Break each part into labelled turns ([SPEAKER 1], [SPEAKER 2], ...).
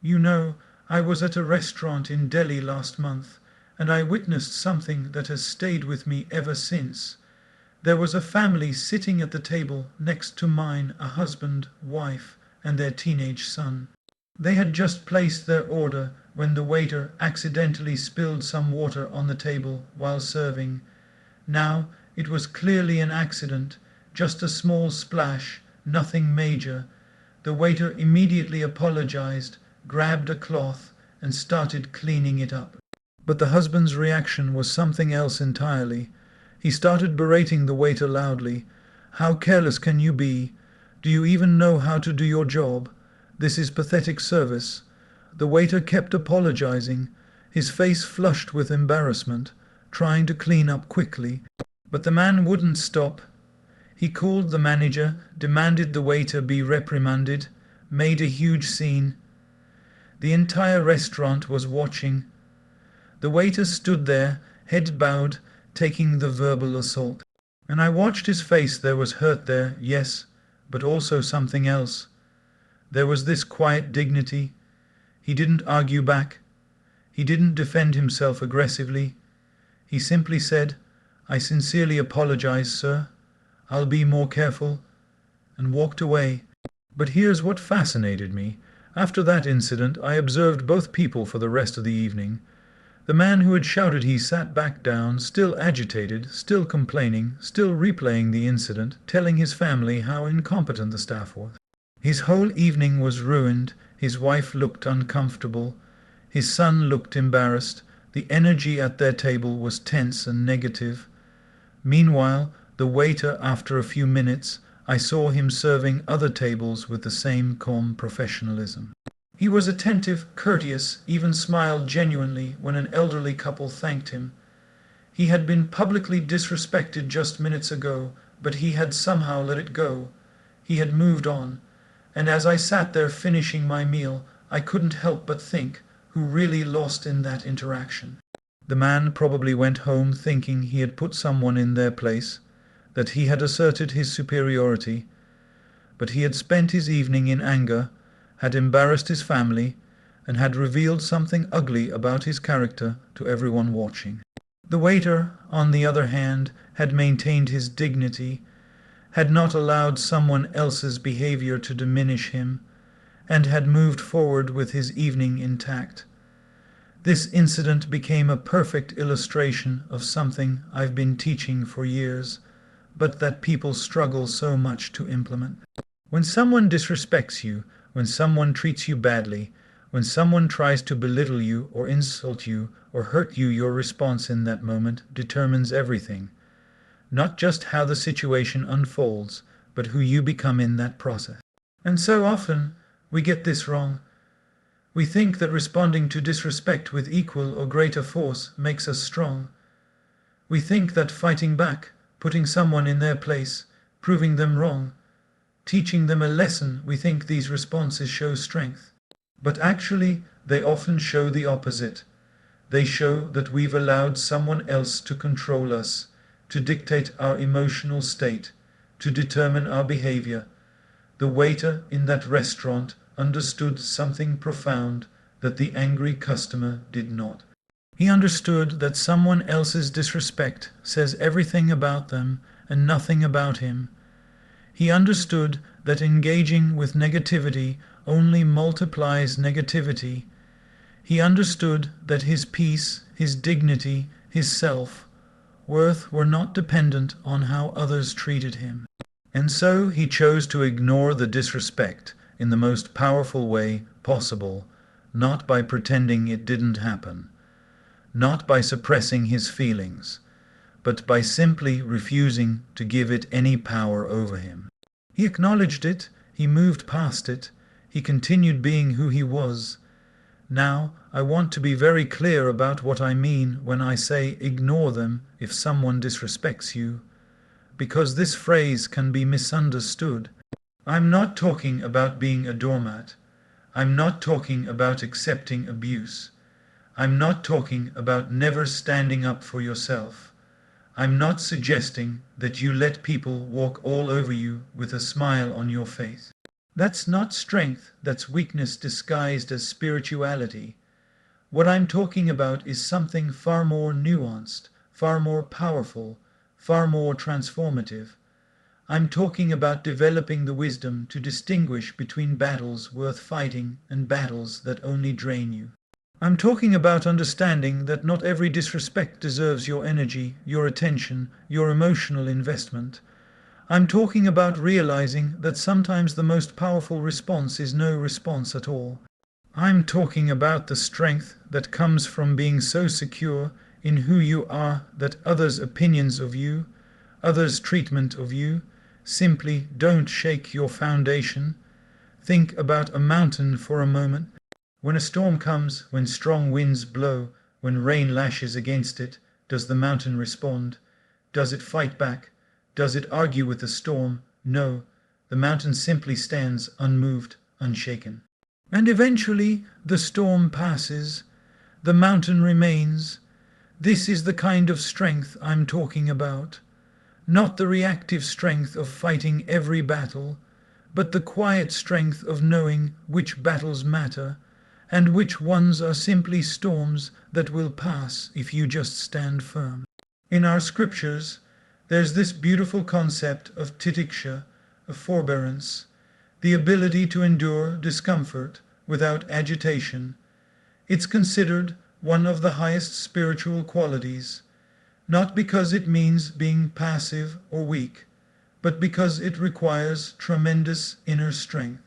[SPEAKER 1] You know, I was at a restaurant in Delhi last month, and I witnessed something that has stayed with me ever since. There was a family sitting at the table next to mine, a husband, wife, and their teenage son. They had just placed their order when the waiter accidentally spilled some water on the table while serving. Now, it was clearly an accident, just a small splash, nothing major. The waiter immediately apologized, grabbed a cloth, and started cleaning it up. But the husband's reaction was something else entirely. He started berating the waiter loudly. "How careless can you be? Do you even know how to do your job? This is pathetic service." The waiter kept apologizing, his face flushed with embarrassment, trying to clean up quickly. But the man wouldn't stop. He called the manager, demanded the waiter be reprimanded, made a huge scene. The entire restaurant was watching. The waiter stood there, head bowed, taking the verbal assault. And I watched his face. There was hurt there, yes, but also something else. There was this quiet dignity. He didn't argue back. He didn't defend himself aggressively. He simply said, "I sincerely apologize, sir. I'll be more careful," and walked away. But here's what fascinated me. After that incident, I observed both people for the rest of the evening. The man who had shouted, he sat back down, still agitated, still complaining, still replaying the incident, telling his family how incompetent the staff was. His whole evening was ruined. His wife looked uncomfortable. His son looked embarrassed. The energy at their table was tense and negative. Meanwhile, the waiter, after a few minutes, I saw him serving other tables with the same calm professionalism. He was attentive, courteous, even smiled genuinely when an elderly couple thanked him. He had been publicly disrespected just minutes ago, but he had somehow let it go. He had moved on. And as I sat there finishing my meal, I couldn't help but think, who really lost in that interaction? The man probably went home thinking he had put someone in their place, that he had asserted his superiority, but he had spent his evening in anger, had embarrassed his family, and had revealed something ugly about his character to everyone watching. The waiter, on the other hand, had maintained his dignity, had not allowed someone else's behavior to diminish him, and had moved forward with his evening intact. This incident became a perfect illustration of something I've been teaching for years, but that people struggle so much to implement. When someone disrespects you, when someone treats you badly, when someone tries to belittle you or insult you or hurt you, your response in that moment determines everything. Not just how the situation unfolds, but who you become in that process. And so often, we get this wrong. We think that responding to disrespect with equal or greater force makes us strong. We think that fighting back, putting someone in their place, proving them wrong, teaching them a lesson, we think these responses show strength. But actually, they often show the opposite. They show that we've allowed someone else to control us, to dictate our emotional state, to determine our behavior. The waiter in that restaurant understood something profound that the angry customer did not. He understood that someone else's disrespect says everything about them and nothing about him. He understood that engaging with negativity only multiplies negativity. He understood that his peace, his dignity, his self-worth were not dependent on how others treated him. And so he chose to ignore the disrespect in the most powerful way possible, not by pretending it didn't happen, not by suppressing his feelings, but by simply refusing to give it any power over him. He acknowledged it, he moved past it, he continued being who he was. Now, I want to be very clear about what I mean when I say ignore them if someone disrespects you, because this phrase can be misunderstood. I'm not talking about being a doormat. I'm not talking about accepting abuse. I'm not talking about never standing up for yourself. I'm not suggesting that you let people walk all over you with a smile on your face. That's not strength, that's weakness disguised as spirituality. What I'm talking about is something far more nuanced, far more powerful, far more transformative. I'm talking about developing the wisdom to distinguish between battles worth fighting and battles that only drain you. I'm talking about understanding that not every disrespect deserves your energy, your attention, your emotional investment. I'm talking about realizing that sometimes the most powerful response is no response at all. I'm talking about the strength that comes from being so secure in who you are that others' opinions of you, others' treatment of you, simply don't shake your foundation. Think about a mountain for a moment. When a storm comes, when strong winds blow, when rain lashes against it, does the mountain respond? Does it fight back? Does it argue with the storm? No. The mountain simply stands unmoved, unshaken. And eventually the storm passes. The mountain remains. This is the kind of strength I'm talking about. Not the reactive strength of fighting every battle, but the quiet strength of knowing which battles matter and which ones are simply storms that will pass if you just stand firm. In our scriptures, there's this beautiful concept of titiksha, of forbearance, the ability to endure discomfort without agitation. It's considered one of the highest spiritual qualities, not because it means being passive or weak, but because it requires tremendous inner strength.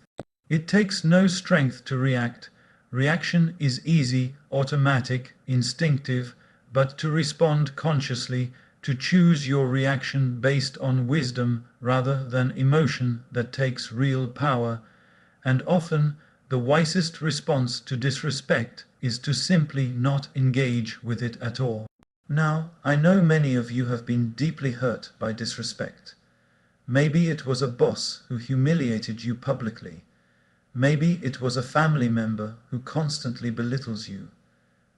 [SPEAKER 1] It takes no strength to react. Reaction is easy, automatic, instinctive, but to respond consciously, to choose your reaction based on wisdom rather than emotion, that takes real power. And often the wisest response to disrespect is to simply not engage with it at all. Now, I know many of you have been deeply hurt by disrespect. Maybe it was a boss who humiliated you publicly. Maybe it was a family member who constantly belittles you.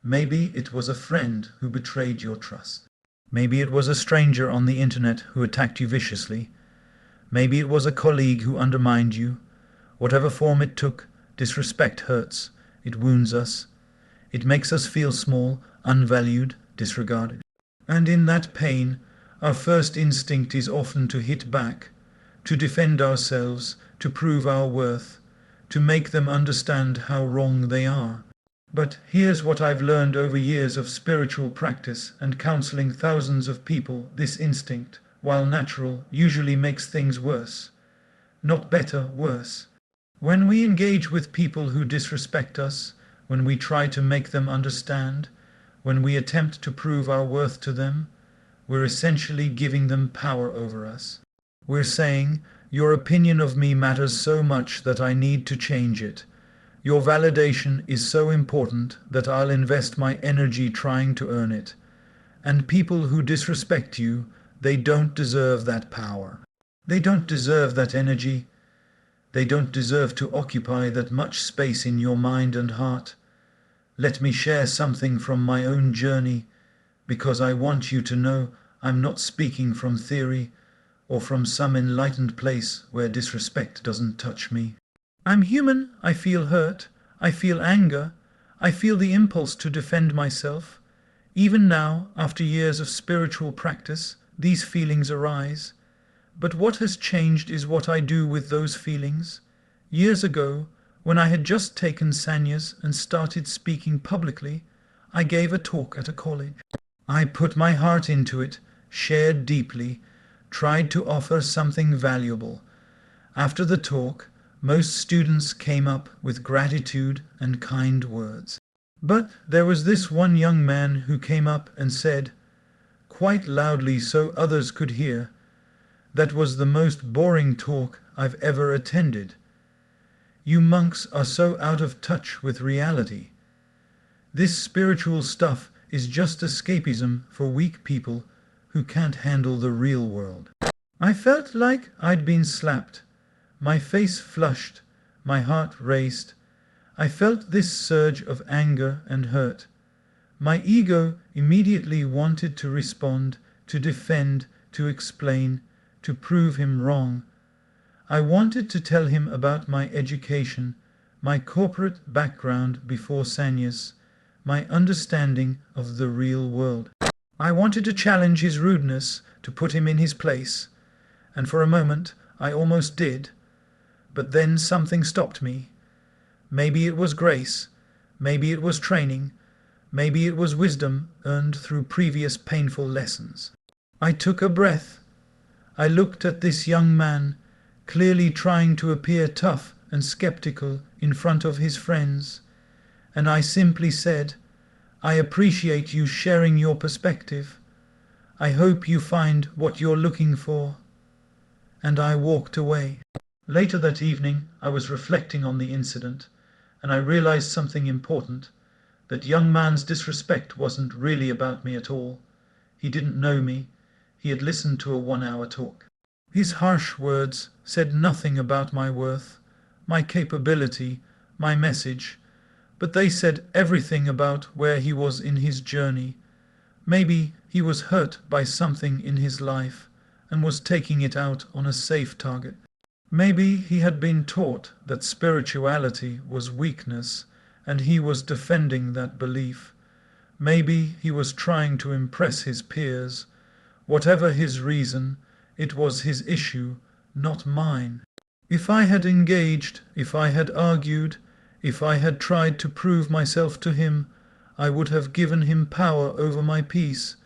[SPEAKER 1] Maybe it was a friend who betrayed your trust. Maybe it was a stranger on the internet who attacked you viciously. Maybe it was a colleague who undermined you. Whatever form it took, disrespect hurts. It wounds us. It makes us feel small, unvalued, disregarded. And in that pain, our first instinct is often to hit back, to defend ourselves, to prove our worth, to make them understand how wrong they are. But here's what I've learned over years of spiritual practice and counseling thousands of people. This instinct, while natural, usually makes things worse. Not better, worse. When we engage with people who disrespect us, when we try to make them understand, when we attempt to prove our worth to them, we're essentially giving them power over us. We're saying, your opinion of me matters so much that I need to change it. Your validation is so important that I'll invest my energy trying to earn it. And people who disrespect you, they don't deserve that power. They don't deserve that energy. They don't deserve to occupy that much space in your mind and heart. Let me share something from my own journey, because I want you to know I'm not speaking from theory or from some enlightened place where disrespect doesn't touch me. I'm human, I feel hurt, I feel anger, I feel the impulse to defend myself. Even now, after years of spiritual practice, these feelings arise. But what has changed is what I do with those feelings. Years ago, when I had just taken sannyas and started speaking publicly, I gave a talk at a college. I put my heart into it, shared deeply, tried to offer something valuable. After the talk, most students came up with gratitude and kind words. But there was this one young man who came up and said, quite loudly so others could hear, "That was the most boring talk I've ever attended. You monks are so out of touch with reality. This spiritual stuff is just escapism for weak people who can't handle the real world." I felt like I'd been slapped. My face flushed, my heart raced. I felt this surge of anger and hurt. My ego immediately wanted to respond, to defend, to explain, to prove him wrong. I wanted to tell him about my education, my corporate background before Sanyas, my understanding of the real world. I wanted to challenge his rudeness, to put him in his place, and for a moment I almost did, but then something stopped me. Maybe it was grace, maybe it was training, maybe it was wisdom earned through previous painful lessons. I took a breath. I looked at this young man, clearly trying to appear tough and skeptical in front of his friends, and I simply said, "I appreciate you sharing your perspective. I hope you find what you're looking for." And I walked away. Later that evening I was reflecting on the incident, and I realized something important. That young man's disrespect wasn't really about me at all. He didn't know me. He had listened to a 1-hour talk. His harsh words said nothing about my worth, my capability, my message, but they said everything about where he was in his journey. Maybe he was hurt by something in his life and was taking it out on a safe target. Maybe he had been taught that spirituality was weakness and he was defending that belief. Maybe he was trying to impress his peers. Whatever his reason, it was his issue, not mine. If I had engaged, if I had argued, if I had tried to prove myself to him, I would have given him power over my peace.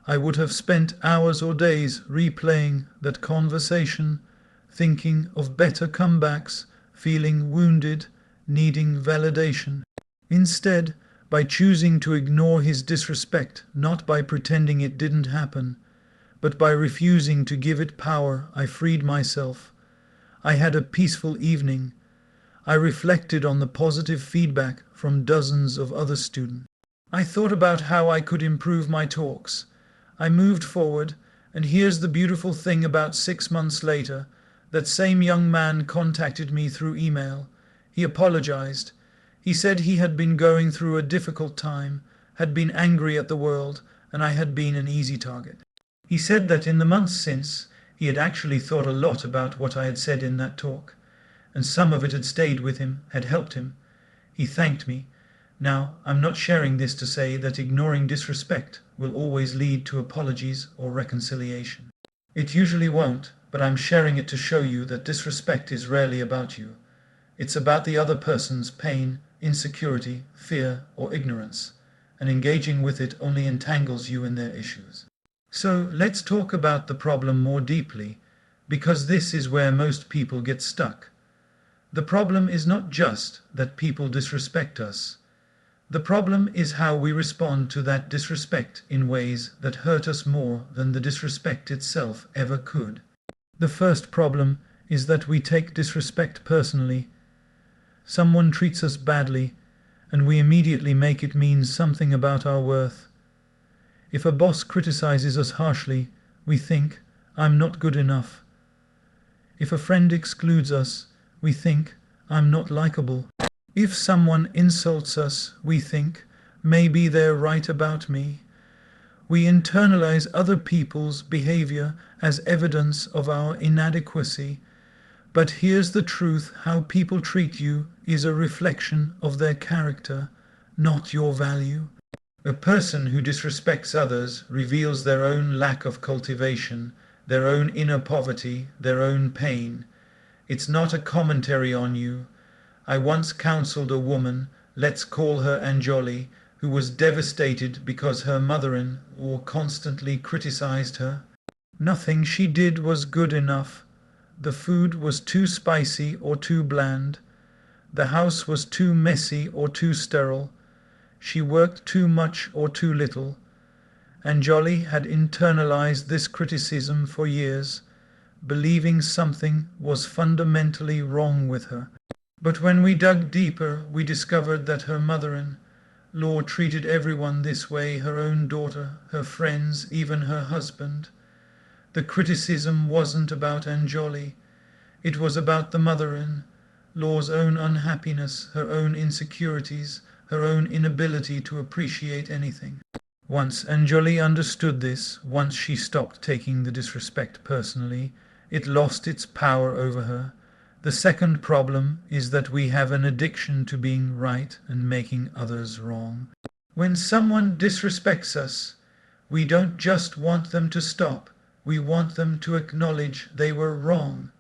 [SPEAKER 1] I would have spent hours or days replaying that conversation, thinking of better comebacks, feeling wounded, needing validation. Instead, by choosing to ignore his disrespect, not by pretending it didn't happen, but by refusing to give it power, I freed myself. I had a peaceful evening. I reflected on the positive feedback from dozens of other students. I thought about how I could improve my talks. I moved forward, and here's the beautiful thing: about 6 months later, that same young man contacted me through email. He apologized. He said he had been going through a difficult time, had been angry at the world, and I had been an easy target. He said that in the months since, he had actually thought a lot about what I had said in that talk, and some of it had stayed with him, had helped him. He thanked me. Now, I'm not sharing this to say that ignoring disrespect will always lead to apologies or reconciliation. It usually won't, but I'm sharing it to show you that disrespect is rarely about you. It's about the other person's pain, insecurity, fear, or ignorance, and engaging with it only entangles you in their issues. So let's talk about the problem more deeply, because this is where most people get stuck. The problem is not just that people disrespect us. The problem is how we respond to that disrespect in ways that hurt us more than the disrespect itself ever could. The first problem is that we take disrespect personally. Someone treats us badly, and we immediately make it mean something about our worth. If a boss criticizes us harshly, we think, "I'm not good enough." If a friend excludes us, we think, "I'm not likable." If someone insults us, we think, "Maybe they're right about me." We internalize other people's behavior as evidence of our inadequacy. But here's the truth: how people treat you is a reflection of their character, not your value. A person who disrespects others reveals their own lack of cultivation, their own inner poverty, their own pain. It's not a commentary on you. I once counseled a woman, let's call her Anjali, who was devastated because her mother-in-law constantly criticized her. Nothing she did was good enough. The food was too spicy or too bland. The house was too messy or too sterile. She worked too much or too little. Anjali had internalized this criticism for years, believing something was fundamentally wrong with her. But when we dug deeper, we discovered that her mother-in-law treated everyone this way: her own daughter, her friends, even her husband. The criticism wasn't about Anjali. It was about the mother-in-law's own unhappiness, her own insecurities, her own inability to appreciate anything. Once Anjali understood this, once she stopped taking the disrespect personally, It lost its power over her. The second problem is that we have an addiction to being right and making others wrong. When someone disrespects us, we don't just want them to stop. We want them to acknowledge they were wrong,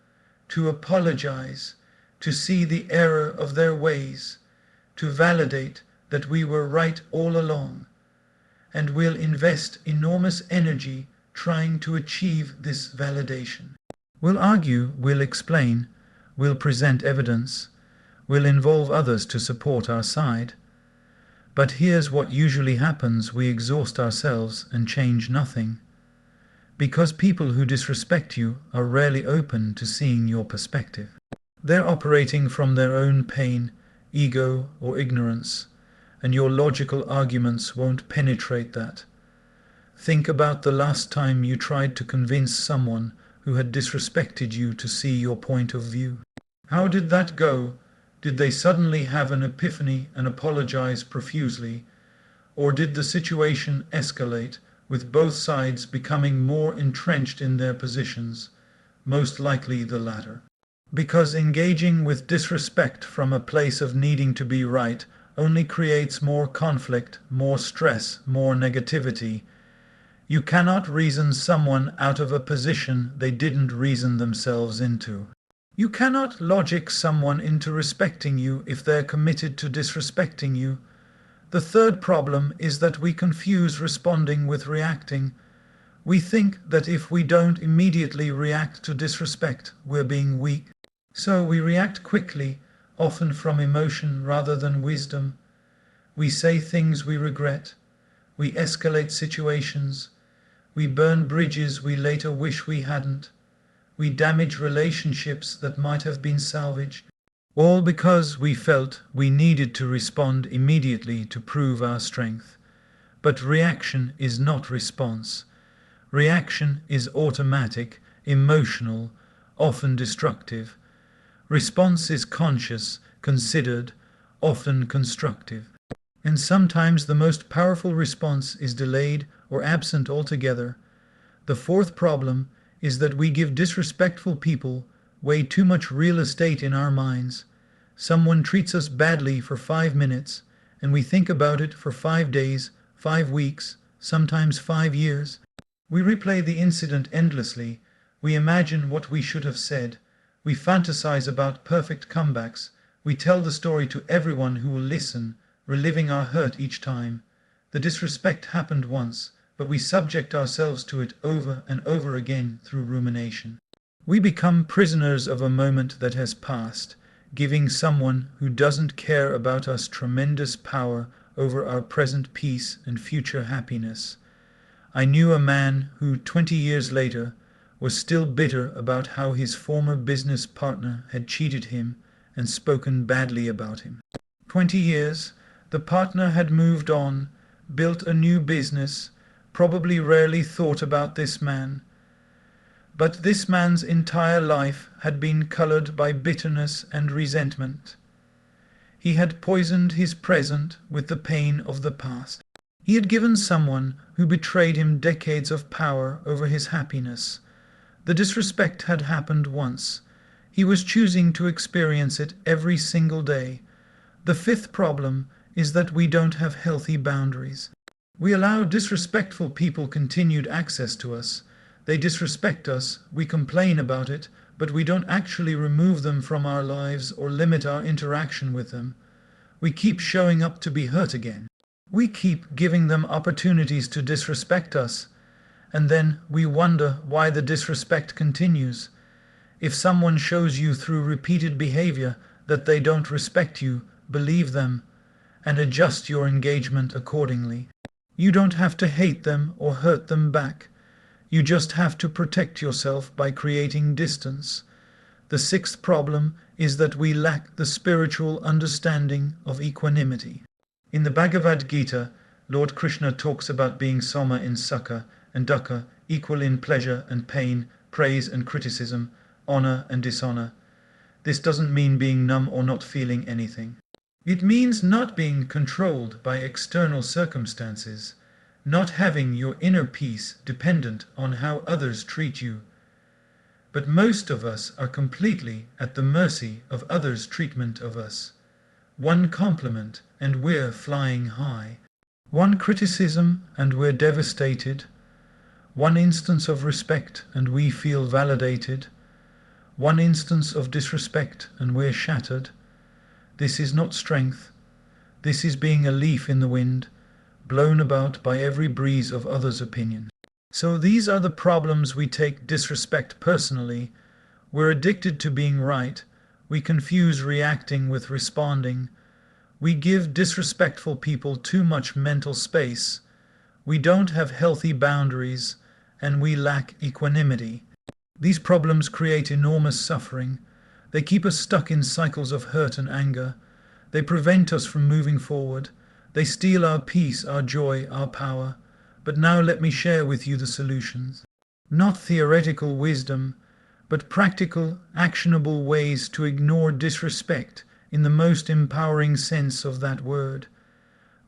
[SPEAKER 1] to apologize, to see the error of their ways, to validate that we were right all along. And we'll invest enormous energy trying to achieve this validation. We'll argue, we'll explain, we'll present evidence, we'll involve others to support our side. But here's what usually happens: we exhaust ourselves and change nothing. Because people who disrespect you are rarely open to seeing your perspective. They're operating from their own pain, ego, or ignorance, and your logical arguments won't penetrate that. Think about the last time you tried to convince someone who had disrespected you to see your point of view. How did that go? Did they suddenly have an epiphany and apologize profusely? Or did the situation escalate, with both sides becoming more entrenched in their positions? Most likely the latter. Because engaging with disrespect from a place of needing to be right only creates more conflict, more stress, more negativity. You cannot reason someone out of a position they didn't reason themselves into. You cannot logic someone into respecting you if they're committed to disrespecting you. The third problem is that we confuse responding with reacting. We think that if we don't immediately react to disrespect, we're being weak. So we react quickly, often from emotion rather than wisdom. We say things we regret. We escalate situations. We burn bridges we later wish we hadn't. We damage relationships that might have been salvaged. All because we felt we needed to respond immediately to prove our strength. But reaction is not response. Reaction is automatic, emotional, often destructive. Response is conscious, considered, often constructive. And sometimes the most powerful response is delayed or absent altogether. The fourth problem is that we give disrespectful people way too much real estate in our minds. Someone treats us badly for 5 minutes, and we think about it for 5 days, 5 weeks, sometimes 5 years. We replay the incident endlessly. We imagine what we should have said. We fantasize about perfect comebacks. We tell the story to everyone who will listen, reliving our hurt each time. The disrespect happened once, but we subject ourselves to it over and over again through rumination. We become prisoners of a moment that has passed, giving someone who doesn't care about us tremendous power over our present peace and future happiness. I knew a man who, 20 years later, was still bitter about how his former business partner had cheated him and spoken badly about him. 20 years, the partner had moved on, built a new business, probably rarely thought about this man. But this man's entire life had been colored by bitterness and resentment. He had poisoned his present with the pain of the past. He had given someone who betrayed him decades of power over his happiness. The disrespect had happened once. He was choosing to experience it every single day. The fifth problem is that we don't have healthy boundaries. We allow disrespectful people continued access to us. They disrespect us, we complain about it, but we don't actually remove them from our lives or limit our interaction with them. We keep showing up to be hurt again. We keep giving them opportunities to disrespect us, and then we wonder why the disrespect continues. If someone shows you through repeated behavior that they don't respect you, believe them, and adjust your engagement accordingly. You don't have to hate them or hurt them back. You just have to protect yourself by creating distance. The sixth problem is that we lack the spiritual understanding of equanimity. In the Bhagavad Gita, Lord Krishna talks about being soma in sukha and dukkha, equal in pleasure and pain, praise and criticism, honor and dishonor. This doesn't mean being numb or not feeling anything. It means not being controlled by external circumstances, not having your inner peace dependent on how others treat you. But most of us are completely at the mercy of others' treatment of us. One compliment and we're flying high. One criticism and we're devastated. One instance of respect and we feel validated. One instance of disrespect and we're shattered. This is not strength. This is being a leaf in the wind, blown about by every breeze of others' opinion. So these are the problems. We take disrespect personally. We're addicted to being right. We confuse reacting with responding. We give disrespectful people too much mental space. We don't have healthy boundaries, and we lack equanimity. These problems create enormous suffering. They keep us stuck in cycles of hurt and anger. They prevent us from moving forward. They steal our peace, our joy, our power. But now let me share with you the solutions. Not theoretical wisdom, but practical, actionable ways to ignore disrespect in the most empowering sense of that word.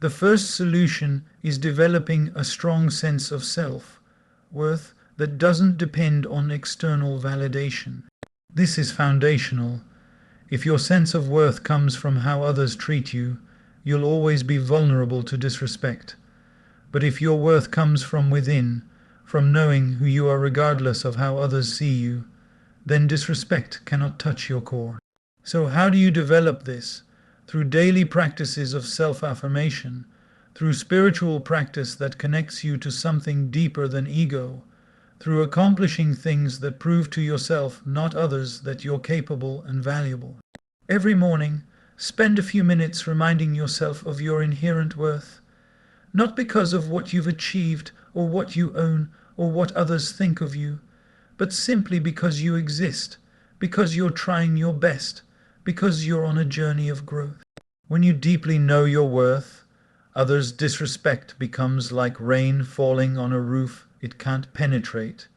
[SPEAKER 1] The first solution is developing a strong sense of self-worth that doesn't depend on external validation. This is foundational. If your sense of worth comes from how others treat you, you'll always be vulnerable to disrespect. But if your worth comes from within, from knowing who you are regardless of how others see you, then disrespect cannot touch your core. So how do you develop this? Through daily practices of self-affirmation, through spiritual practice that connects you to something deeper than ego, through accomplishing things that prove to yourself, not others, that you're capable and valuable. Every morning, spend a few minutes reminding yourself of your inherent worth, not because of what you've achieved or what you own or what others think of you, but simply because you exist, because you're trying your best, because you're on a journey of growth. When you deeply know your worth, others' disrespect becomes like rain falling on a roof it can't penetrate.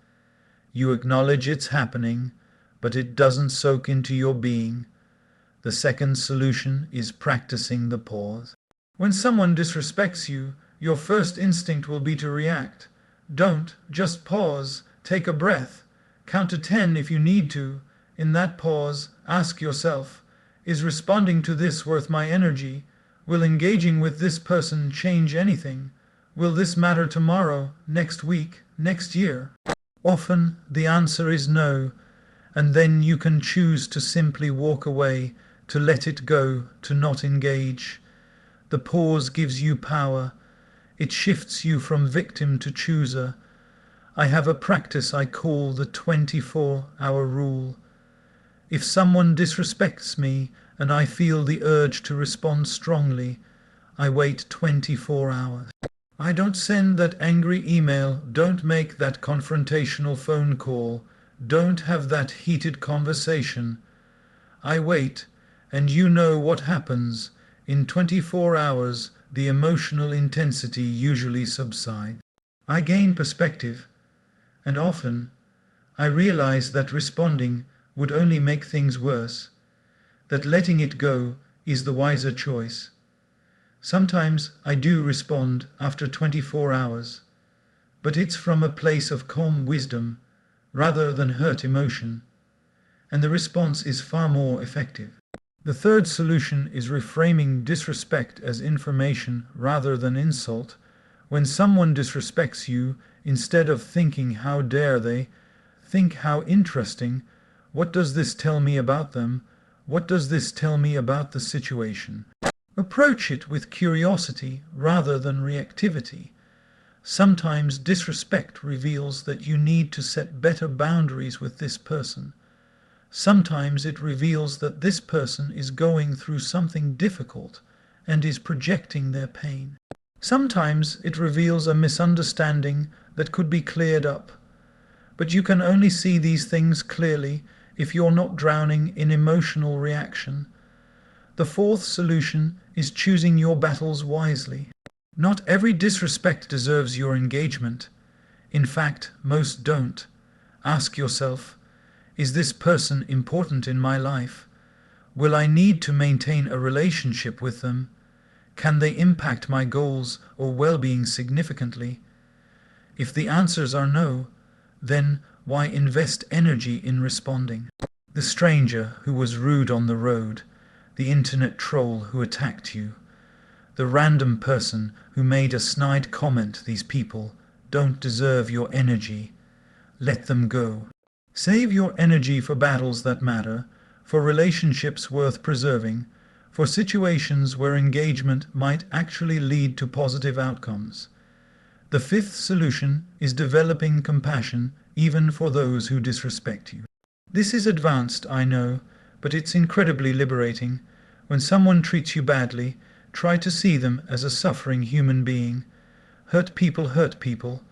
[SPEAKER 1] You acknowledge it's happening, but it doesn't soak into your being. The second solution is practicing the pause. When someone disrespects you, your first instinct will be to react. Don't, just pause, take a breath, count to 10 if you need to. In that pause, ask yourself, is responding to this worth my energy? Will engaging with this person change anything? Will this matter tomorrow, next week, next year? Often the answer is no, and then you can choose to simply walk away, to let it go, to not engage. The pause gives you power. It shifts you from victim to chooser. I have a practice I call the 24-hour rule. If someone disrespects me and I feel the urge to respond strongly, I wait 24 hours. I don't send that angry email, don't make that confrontational phone call, don't have that heated conversation. I wait, and you know what happens. In 24 hours, the emotional intensity usually subsides. I gain perspective, and often I realize that responding would only make things worse, that letting it go is the wiser choice. Sometimes I do respond after 24 hours, but it's from a place of calm wisdom rather than hurt emotion, and the response is far more effective. The third solution is reframing disrespect as information rather than insult. When someone disrespects you, instead of thinking, how dare they, think, how interesting. What does this tell me about them? What does this tell me about the situation? Approach it with curiosity rather than reactivity. Sometimes disrespect reveals that you need to set better boundaries with this person. Sometimes it reveals that this person is going through something difficult and is projecting their pain. Sometimes it reveals a misunderstanding that could be cleared up. But you can only see these things clearly if you're not drowning in emotional reaction. The fourth solution is choosing your battles wisely. Not every disrespect deserves your engagement. In fact, most don't. Ask yourself, is this person important in my life? Will I need to maintain a relationship with them? Can they impact my goals or well-being significantly? If the answers are no, then Why invest energy in responding? The stranger who was rude on the road, the internet troll who attacked you, the random person who made a snide comment, these people don't deserve your energy. Let them go. Save your energy for battles that matter, for relationships worth preserving, for situations where engagement might actually lead to positive outcomes. The fifth solution is developing compassion even for those who disrespect you. This is advanced, I know, but it's incredibly liberating. When someone treats you badly, try to see them as a suffering human being. Hurt people hurt people.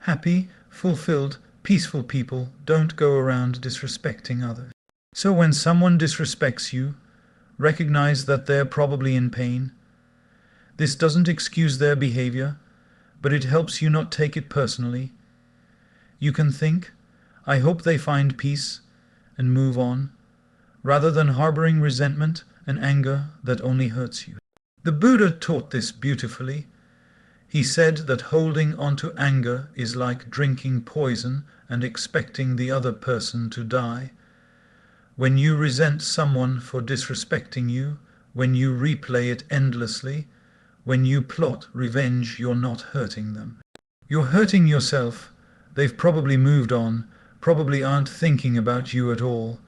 [SPEAKER 1] Happy, fulfilled, peaceful people don't go around disrespecting others. So when someone disrespects you, recognize that they're probably in pain. This doesn't excuse their behavior, but it helps you not take it personally. You can think, I hope they find peace, and move on, rather than harboring resentment and anger that only hurts you. The Buddha taught this beautifully. He said that holding on to anger is like drinking poison and expecting the other person to die. When you resent someone for disrespecting you, when you replay it endlessly, when you plot revenge, you're not hurting them. You're hurting yourself. They've probably moved on, probably aren't thinking about you at all,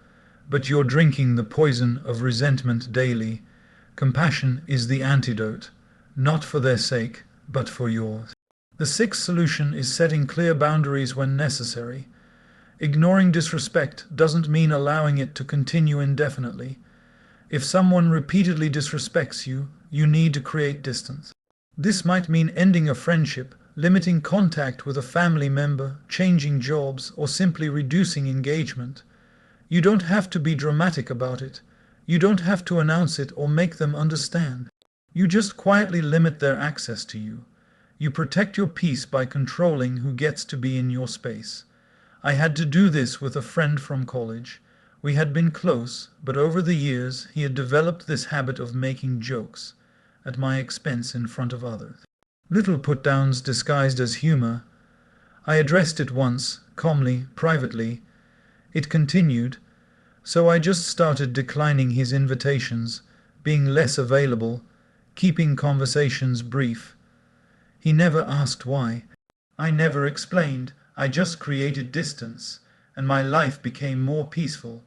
[SPEAKER 1] but you're drinking the poison of resentment daily. Compassion is the antidote, not for their sake, but for yours. The sixth solution is setting clear boundaries when necessary. Ignoring disrespect doesn't mean allowing it to continue indefinitely. If someone repeatedly disrespects you, you need to create distance. This might mean ending a friendship, limiting contact with a family member, changing jobs, or simply reducing engagement. You don't have to be dramatic about it. You don't have to announce it or make them understand. You just quietly limit their access to you. You protect your peace by controlling who gets to be in your space. I had to do this with a friend from college. We had been close, but over the years he had developed this habit of making jokes at my expense in front of others. Little put-downs disguised as humor. I addressed it once, calmly, privately. It continued, so I just started declining his invitations, being less available, keeping conversations brief. He never asked why. I never explained. I just created distance, and my life became more peaceful.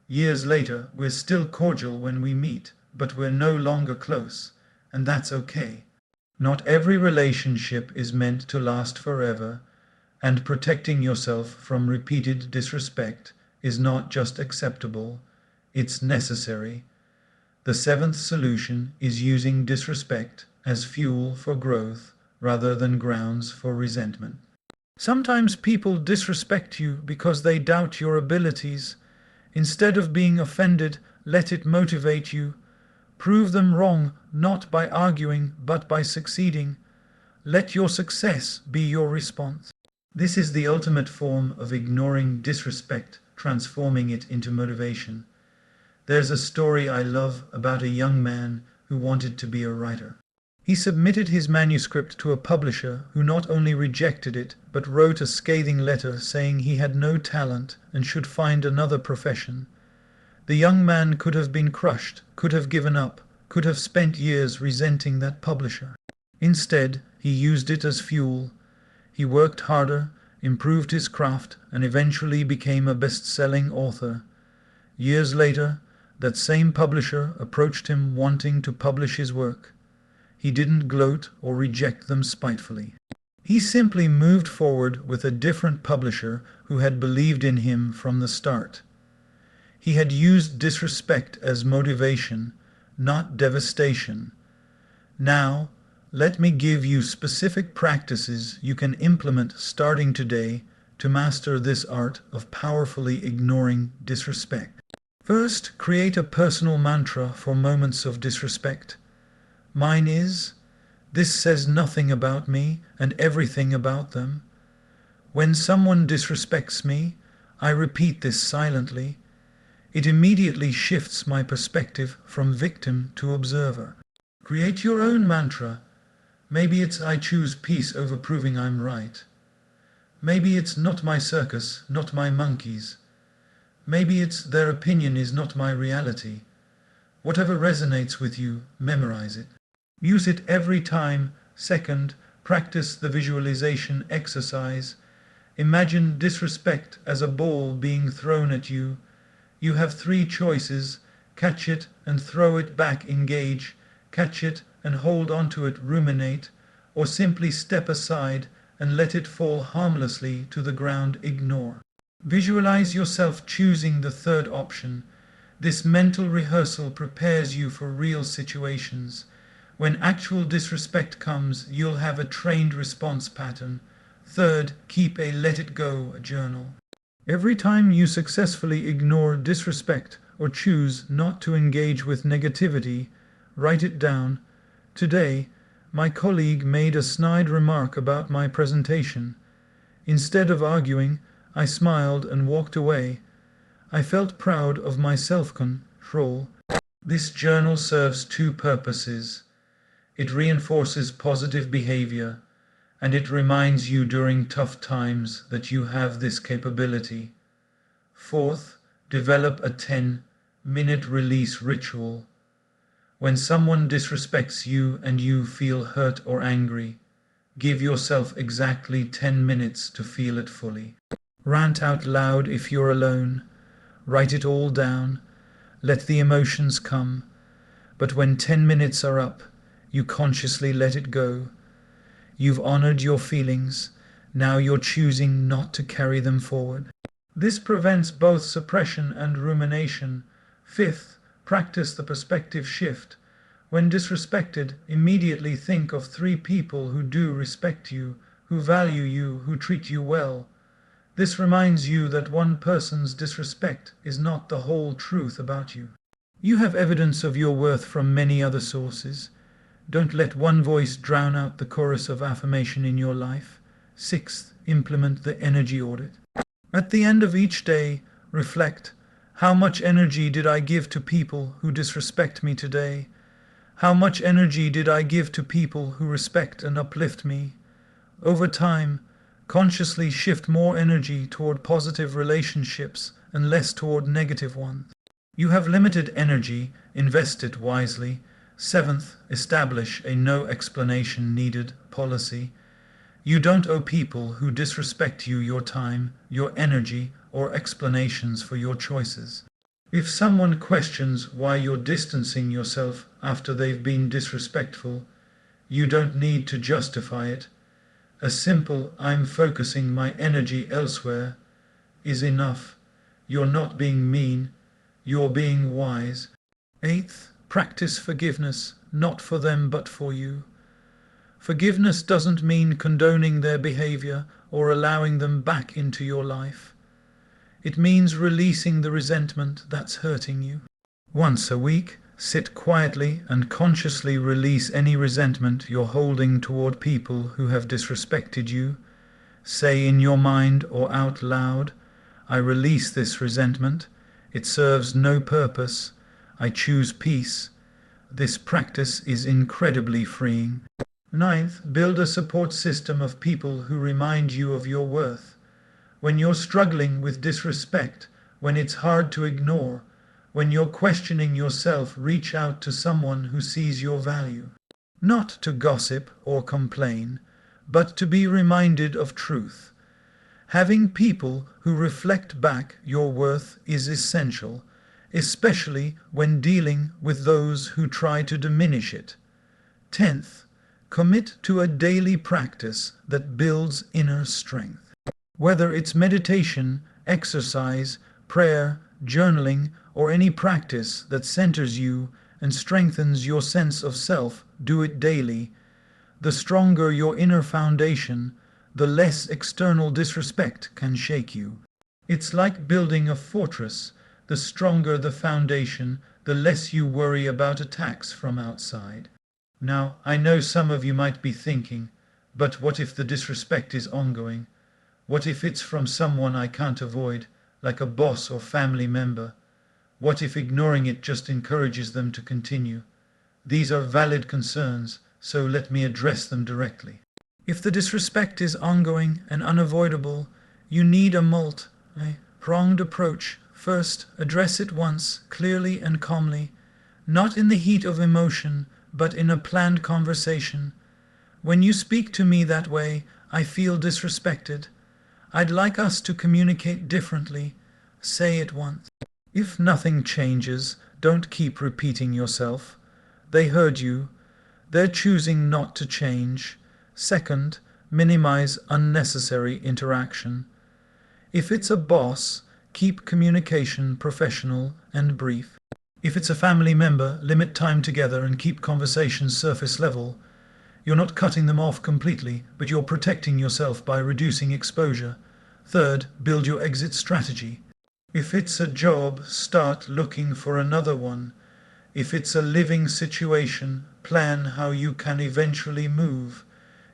[SPEAKER 1] Years later, we're still cordial when we meet, but we're no longer close, and that's okay. Not every relationship is meant to last forever, and protecting yourself from repeated disrespect is not just acceptable, it's necessary. The seventh solution is using disrespect as fuel for growth rather than grounds for resentment. Sometimes people disrespect you because they doubt your abilities. Instead of being offended, let it motivate you. Prove them wrong, not by arguing, but by succeeding. Let your success be your response. This is the ultimate form of ignoring disrespect, transforming it into motivation. There's a story I love about a young man who wanted to be a writer. He submitted his manuscript to a publisher who not only rejected it, but wrote a scathing letter saying he had no talent and should find another profession. The young man could have been crushed, could have given up, could have spent years resenting that publisher. Instead, he used it as fuel. He worked harder, improved his craft, and eventually became a best-selling author. Years later, that same publisher approached him wanting to publish his work. He didn't gloat or reject them spitefully. He simply moved forward with a different publisher who had believed in him from the start. He had used disrespect as motivation, not devastation. Now, let me give you specific practices you can implement starting today to master this art of powerfully ignoring disrespect. First, create a personal mantra for moments of disrespect. Mine is, this says nothing about me and everything about them. When someone disrespects me, I repeat this silently. It immediately shifts my perspective from victim to observer. Create your own mantra. Maybe it's I choose peace over proving I'm right. Maybe it's not my circus, not my monkeys. Maybe it's their opinion is not my reality. Whatever resonates with you, memorize it. Use it every time. Second, practice the visualization exercise. Imagine disrespect as a ball being thrown at you. You have three choices: catch it and throw it back, engage, catch it and hold onto it, ruminate, or simply step aside and let it fall harmlessly to the ground, ignore. Visualize yourself choosing the third option. This mental rehearsal prepares you for real situations. When actual disrespect comes, you'll have a trained response pattern. Third, keep a let it go journal. Every time you successfully ignore disrespect or choose not to engage with negativity, write it down. Today, my colleague made a snide remark about my presentation. Instead of arguing, I smiled and walked away. I felt proud of my self-control. This journal serves two purposes. It reinforces positive behavior, and it reminds you during tough times that you have this capability. Fourth, develop a 10-minute release ritual. When someone disrespects you and you feel hurt or angry, give yourself exactly 10 minutes to feel it fully. Rant out loud if you're alone. Write it all down. Let the emotions come. But when 10 minutes are up, you consciously let it go. You've honored your feelings. Now you're choosing not to carry them forward. This prevents both suppression and rumination. Fifth, practice the perspective shift. When disrespected, immediately think of 3 people who do respect you, who value you, who treat you well. This reminds you that one person's disrespect is not the whole truth about you. You have evidence of your worth from many other sources. Don't let one voice drown out the chorus of affirmation in your life. Sixth, implement the energy audit. At the end of each day, reflect: how much energy did I give to people who disrespect me today? How much energy did I give to people who respect and uplift me? Over time, consciously shift more energy toward positive relationships and less toward negative ones. You have limited energy, invest it wisely. Seventh, establish a no explanation needed policy. You don't owe people who disrespect you your time, your energy, or explanations for your choices. If someone questions why you're distancing yourself after they've been disrespectful, you don't need to justify it. A simple "I'm focusing my energy elsewhere" is enough. You're not being mean, you're being wise. Eighth, practice forgiveness, not for them but for you. Forgiveness doesn't mean condoning their behavior or allowing them back into your life. It means releasing the resentment that's hurting you. Once a week, sit quietly and consciously release any resentment you're holding toward people who have disrespected you. Say in your mind or out loud, "I release this resentment. It serves no purpose. I choose peace." This practice is incredibly freeing. Ninth, build a support system of people who remind you of your worth. When you're struggling with disrespect, when it's hard to ignore, when you're questioning yourself, reach out to someone who sees your value. Not to gossip or complain, but to be reminded of truth. Having people who reflect back your worth is essential, especially when dealing with those who try to diminish it. 10th, commit to a daily practice that builds inner strength. Whether it's meditation, exercise, prayer, journaling, or any practice that centers you and strengthens your sense of self, do it daily. The stronger your inner foundation, the less external disrespect can shake you. It's like building a fortress. The stronger the foundation, the less you worry about attacks from outside. Now, I know some of you might be thinking, but what if the disrespect is ongoing? What if it's from someone I can't avoid, like a boss or family member? What if ignoring it just encourages them to continue? These are valid concerns, so let me address them directly. If the disrespect is ongoing and unavoidable, you need a multi-pronged approach. First, address it once, clearly and calmly, not in the heat of emotion, but in a planned conversation. When you speak to me that way, I feel disrespected. I'd like us to communicate differently. Say it once. If nothing changes, don't keep repeating yourself. They heard you. They're choosing not to change. Second, minimize unnecessary interaction. If it's a boss, keep communication professional and brief. If it's a family member, limit time together and keep conversations surface level. You're not cutting them off completely, but you're protecting yourself by reducing exposure. Third, build your exit strategy. If it's a job, start looking for another one. If it's a living situation, plan how you can eventually move.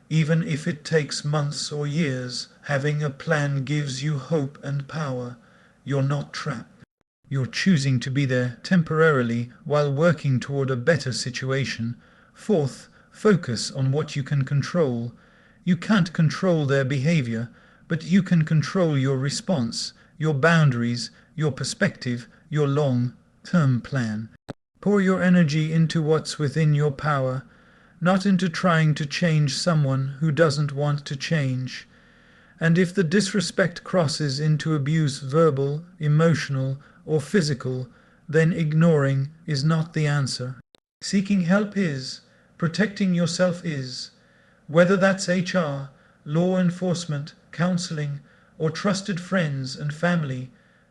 [SPEAKER 1] Even if it takes months or years, having a plan gives you hope and power. You're not trapped. You're choosing to be there temporarily while working toward a better situation. Fourth, focus on what you can control. You can't control their behavior, but you can control your response, your boundaries, your perspective, your long-term plan. Pour your energy into what's within your power, not into trying to change someone who doesn't want to change. And if the disrespect crosses into abuse, verbal, emotional, or physical, then ignoring is not the answer. Seeking help is. Protecting yourself is. Whether that's HR, law enforcement, counseling, or trusted friends and family,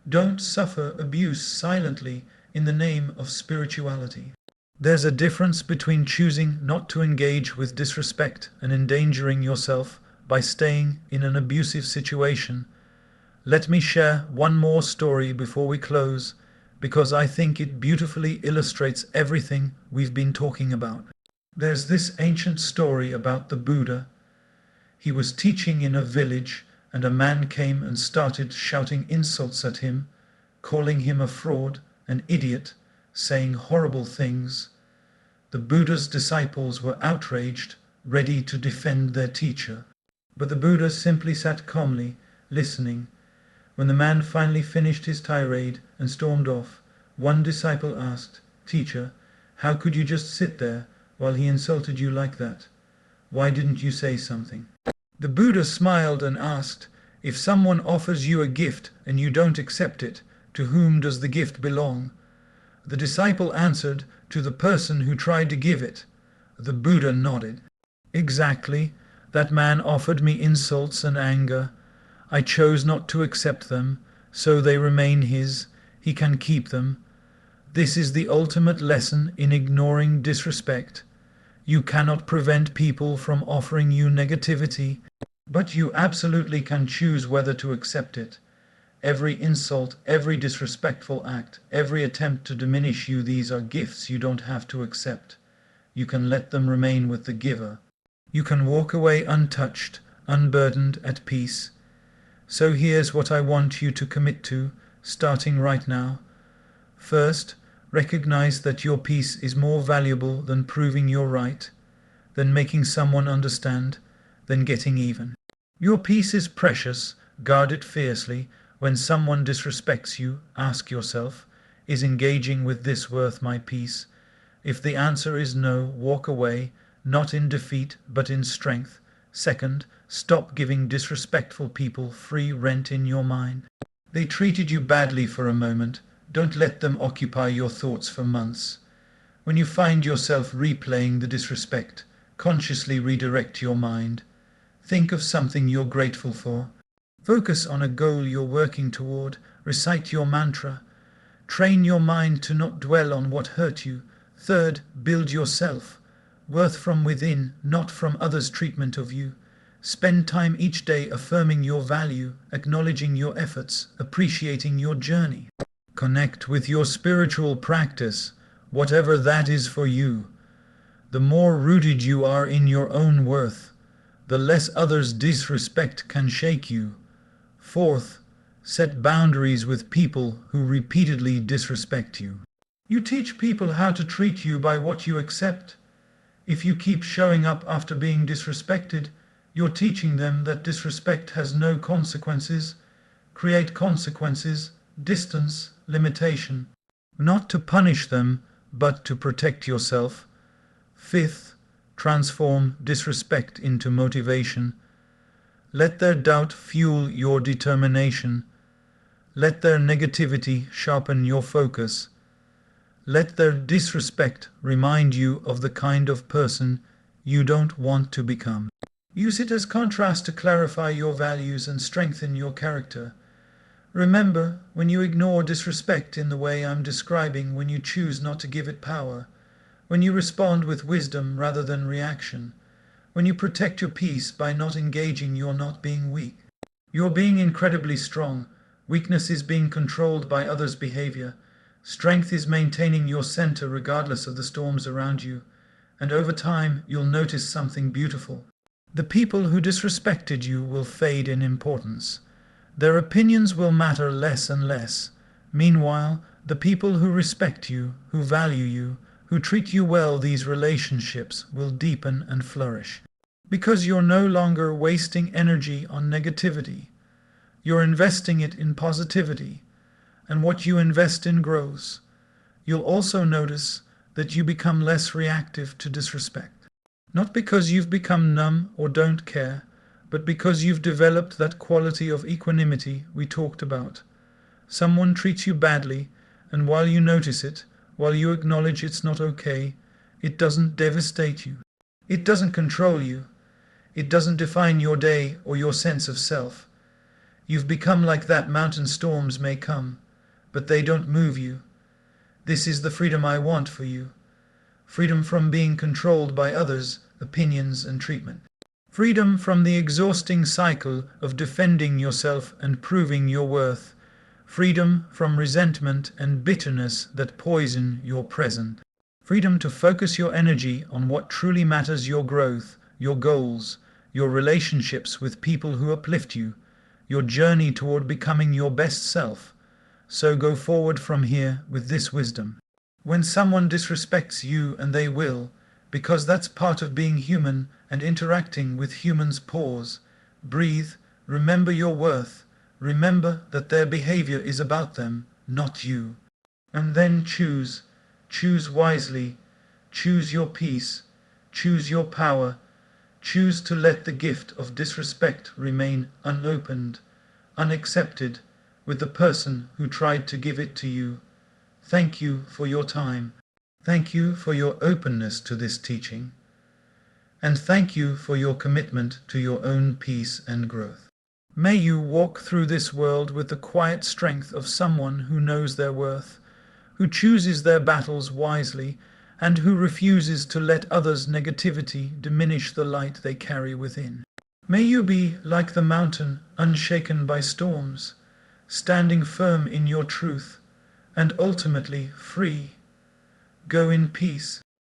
[SPEAKER 1] don't suffer abuse silently in the name of spirituality. There's a difference between choosing not to engage with disrespect and endangering yourself by staying in an abusive situation. Let me share one more story before we close, because I think it beautifully illustrates everything we've been talking about. There's this ancient story about the Buddha. He was teaching in a village, and a man came and started shouting insults at him, calling him a fraud, an idiot, saying horrible things. The Buddha's disciples were outraged, ready to defend their teacher. But the Buddha simply sat calmly, listening. When the man finally finished his tirade and stormed off, one disciple asked, "Teacher, how could you just sit there while he insulted you like that? Why didn't you say something?" The Buddha smiled and asked, "If someone offers you a gift and you don't accept it, to whom does the gift belong?" The disciple answered, "To the person who tried to give it." The Buddha nodded. "Exactly. That man offered me insults and anger. I chose not to accept them, so they remain his. He can keep them. This is the ultimate lesson in ignoring disrespect. You cannot prevent people from offering you negativity, but you absolutely can choose whether to accept it. Every insult, every disrespectful act, every attempt to diminish you, these are gifts you don't have to accept. You can let them remain with the giver. You can walk away untouched, unburdened, at peace. So here's what I want you to commit to, starting right now. First, recognize that your peace is more valuable than proving you're right, than making someone understand, than getting even. Your peace is precious, guard it fiercely. When someone disrespects you, ask yourself, is engaging with this worth my peace? If the answer is no, walk away, not in defeat, but in strength. Second, stop giving disrespectful people free rent in your mind. They treated you badly for a moment. Don't let them occupy your thoughts for months. When you find yourself replaying the disrespect, consciously redirect your mind. Think of something you're grateful for. Focus on a goal you're working toward. Recite your mantra. Train your mind to not dwell on what hurt you. Third, build yourself. Worth from within, not from others' treatment of you. Spend time each day affirming your value, acknowledging your efforts, appreciating your journey. Connect with your spiritual practice, whatever that is for you. The more rooted you are in your own worth, the less others' disrespect can shake you. Fourth, set boundaries with people who repeatedly disrespect you. You teach people how to treat you by what you accept. If you keep showing up after being disrespected, You're teaching them that disrespect has no consequences. Create consequences, distance, limitation. Not to punish them, but to protect yourself. Fifth, transform disrespect into motivation. Let their doubt fuel your determination. Let their negativity sharpen your focus. Let their disrespect remind you of the kind of person you don't want to become. Use it as contrast to clarify your values and strengthen your character. Remember, when you ignore disrespect in the way I'm describing, when you choose not to give it power, when you respond with wisdom rather than reaction, when you protect your peace by not engaging, you're not being weak. You're being incredibly strong. Weakness is being controlled by others' behavior. Strength is maintaining your center regardless of the storms around you. And over time, you'll notice something beautiful. The people who disrespected you will fade in importance. Their opinions will matter less and less. Meanwhile, the people who respect you, who value you, who treat you well, these relationships will deepen and flourish. Because you're no longer wasting energy on negativity. You're investing it in positivity. And what you invest in grows. You'll also notice that you become less reactive to disrespect. Not because you've become numb or don't care, but because you've developed that quality of equanimity we talked about. Someone treats you badly, and while you notice it, while you acknowledge it's not okay, it doesn't devastate you. It doesn't control you. It doesn't define your day or your sense of self. You've become like that. Mountain storms may come, but they don't move you. This is the freedom I want for you. Freedom from being controlled by others, opinions and treatment. Freedom from the exhausting cycle of defending yourself and proving your worth. Freedom from resentment and bitterness that poison your present. Freedom to focus your energy on what truly matters: your growth, your goals, your relationships with people who uplift you, your journey toward becoming your best self. So go forward from here with this wisdom. When someone disrespects you, and they will, because that's part of being human and interacting with humans, pause, breathe, remember your worth, remember that their behavior is about them, not you. And then choose wisely, choose your peace, choose your power, choose to let the gift of disrespect remain unopened, unaccepted, with the person who tried to give it to you. Thank you for your time. Thank you for your openness to this teaching. And thank you for your commitment to your own peace and growth. May you walk through this world with the quiet strength of someone who knows their worth, who chooses their battles wisely, and who refuses to let others' negativity diminish the light they carry within. May you be like the mountain, unshaken by storms, standing firm in your truth, and ultimately free. Go in peace.